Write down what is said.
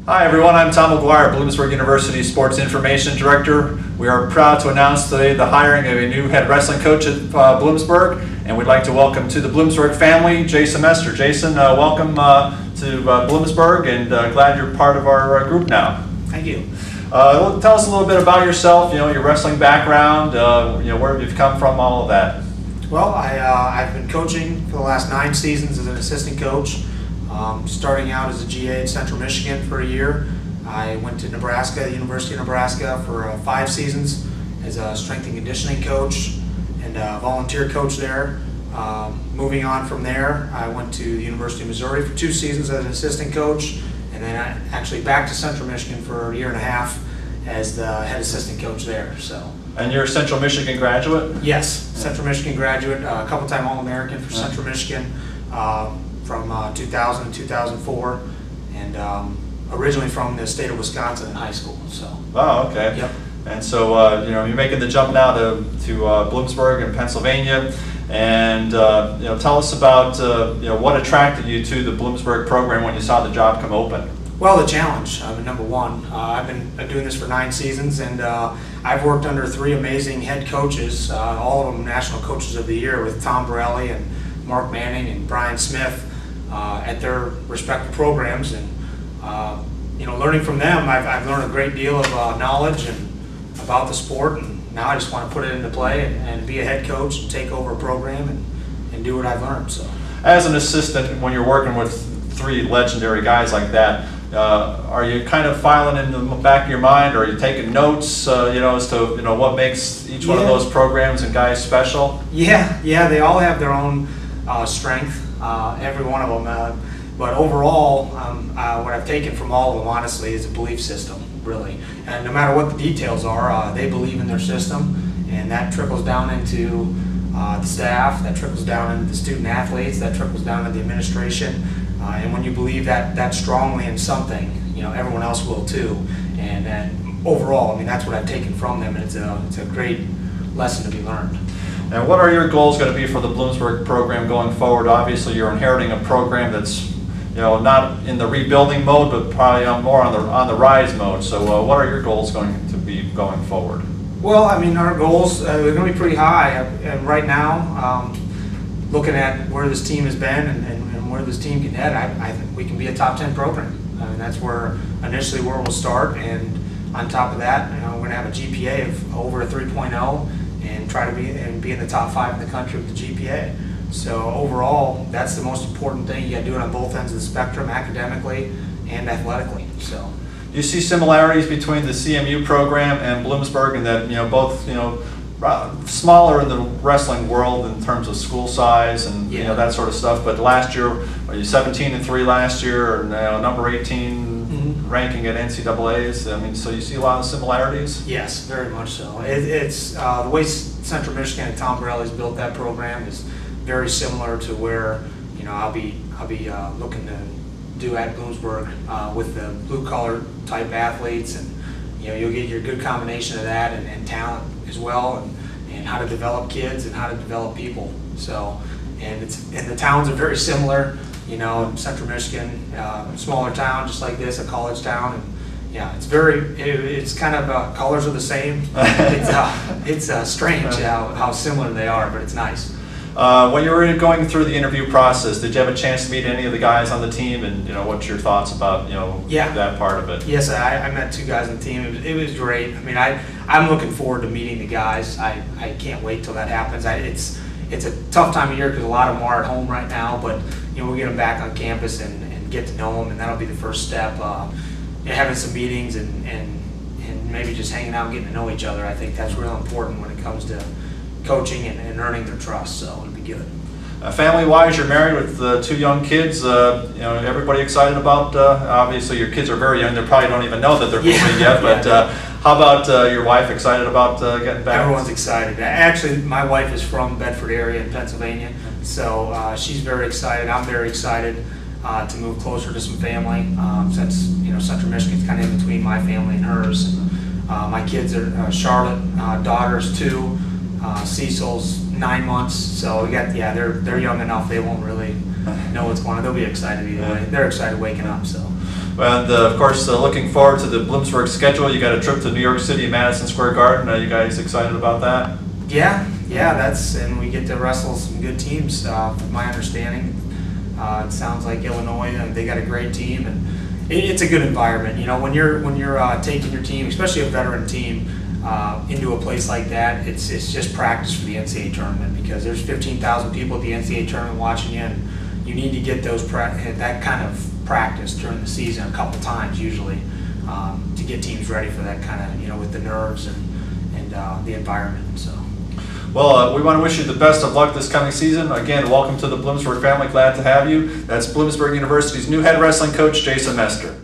Hi everyone, I'm Tom McGuire, Bloomsburg University Sports Information Director. We are proud to announce today the hiring of a new head wrestling coach at Bloomsburg, and we'd like to welcome to the Bloomsburg family, Jason Mester. Jason, welcome to Bloomsburg, and glad you're part of our group now. Thank you. Tell us a little bit about yourself, your wrestling background, where you've come from, all of that. Well, I've been coaching for the last 9 seasons as an assistant coach. Starting out as a GA at Central Michigan for a year. I went to Nebraska, the University of Nebraska, for 5 seasons as a strength and conditioning coach and a volunteer coach there. Moving on from there, I went to the University of Missouri for 2 seasons as an assistant coach, and then actually back to Central Michigan for a year and a half as the head assistant coach there. And you're a Central Michigan graduate? Yes, Central Michigan graduate, a couple-time All-American for Central Michigan. From 2000 to 2004, and originally from the state of Wisconsin in high school. Oh, okay. Yep. And so you're making the jump now to Bloomsburg in Pennsylvania, and tell us about what attracted you to the Bloomsburg program when you saw the job come open. Well, the challenge. Number one, I've been doing this for 9 seasons, and I've worked under 3 amazing head coaches, all of them National Coaches of the Year, with Tom Borelli and Mark Manning and Brian Smith. At their respective programs, and learning from them, I've learned a great deal of knowledge and about the sport, and now I just want to put it into play and be a head coach and take over a program and do what I've learned. So, as an assistant, when you're working with 3 legendary guys like that, are you kind of filing in the back of your mind, or are you taking notes, as to what makes each one of those programs and guys special? Yeah, they all have their own strength. Every one of them, but overall, what I've taken from all of them, honestly, is a belief system, really. And no matter what the details are, they believe in their system, and that trickles down into the staff, that trickles down into the student athletes, that trickles down into the administration. And when you believe that strongly in something, everyone else will too. And overall, that's what I've taken from them, and it's a great lesson to be learned. And what are your goals going to be for the Bloomsburg program going forward? Obviously, you're inheriting a program that's, not in the rebuilding mode, but probably more on the rise mode. So, what are your goals going to be going forward? Well, our goals they're going to be pretty high. And right now, looking at where this team has been and where this team can head, I think we can be a top 10 program. That's where we'll start. And on top of that, we're going to have a GPA of over a 3.0. and try to be in the top 5 in the country with the GPA. So overall, that's the most important thing. You got to do it on both ends of the spectrum, academically and athletically. So, you see similarities between the CMU program and Bloomsburg, and that both smaller in the wrestling world in terms of school size and that sort of stuff. But last year, you 17-3 last year, or number 18. Ranking at NCAAs. So you see a lot of similarities? Yes, very much so. It's the way Central Michigan and Tom Borelli's built that program is very similar to where I'll be looking to do at Bloomsburg with the blue collar type athletes, and you'll get your good combination of that and talent as well, and how to develop kids and how to develop people. So, and the towns are very similar. Central Michigan, smaller town just like this, a college town, and it's kind of colors are the same. It's strange how similar they are, but it's nice. When you were going through the interview process, did you have a chance to meet any of the guys on the team, and what's your thoughts about that part of it? Yes, I met 2 guys on the team. It was great. I'm looking forward to meeting the guys. I can't wait till that happens. It's a tough time of year because a lot of them are at home right now, but we'll get them back on campus and get to know them, and that'll be the first step. Having some meetings and maybe just hanging out and getting to know each other. I think that's real important when it comes to coaching and earning their trust, so it'll be good. Family-wise, you're married with 2 young kids. Everybody excited about, obviously your kids are very young, they probably don't even know that they're moving yet, but how about your wife, excited about getting back? Everyone's excited. Actually, my wife is from Bedford area in Pennsylvania, so she's very excited. I'm very excited to move closer to some family, since Central Michigan's kind of in between my family and hers. My kids are Charlotte, daughter's 2, Cecil's 9 months, so we got they're young enough they won't really know what's going on. They'll be excited either way. They're excited waking up. So And of course, looking forward to the Bloomsburg schedule. You got a trip to New York City, Madison Square Garden. Are you guys excited about that? Yeah, and we get to wrestle some good teams. From my understanding, it sounds like Illinois, they got a great team, and it's a good environment. You know, when you're taking your team, especially a veteran team, into a place like that, it's just practice for the NCAA tournament, because there's 15,000 people at the NCAA tournament watching you, and you need to get that kind of practice during the season a couple times usually, to get teams ready for that kind of, with the nerves and the environment. So. Well, we want to wish you the best of luck this coming season. Again, welcome to the Bloomsburg family. Glad to have you. That's Bloomsburg University's new head wrestling coach, Jason Mester.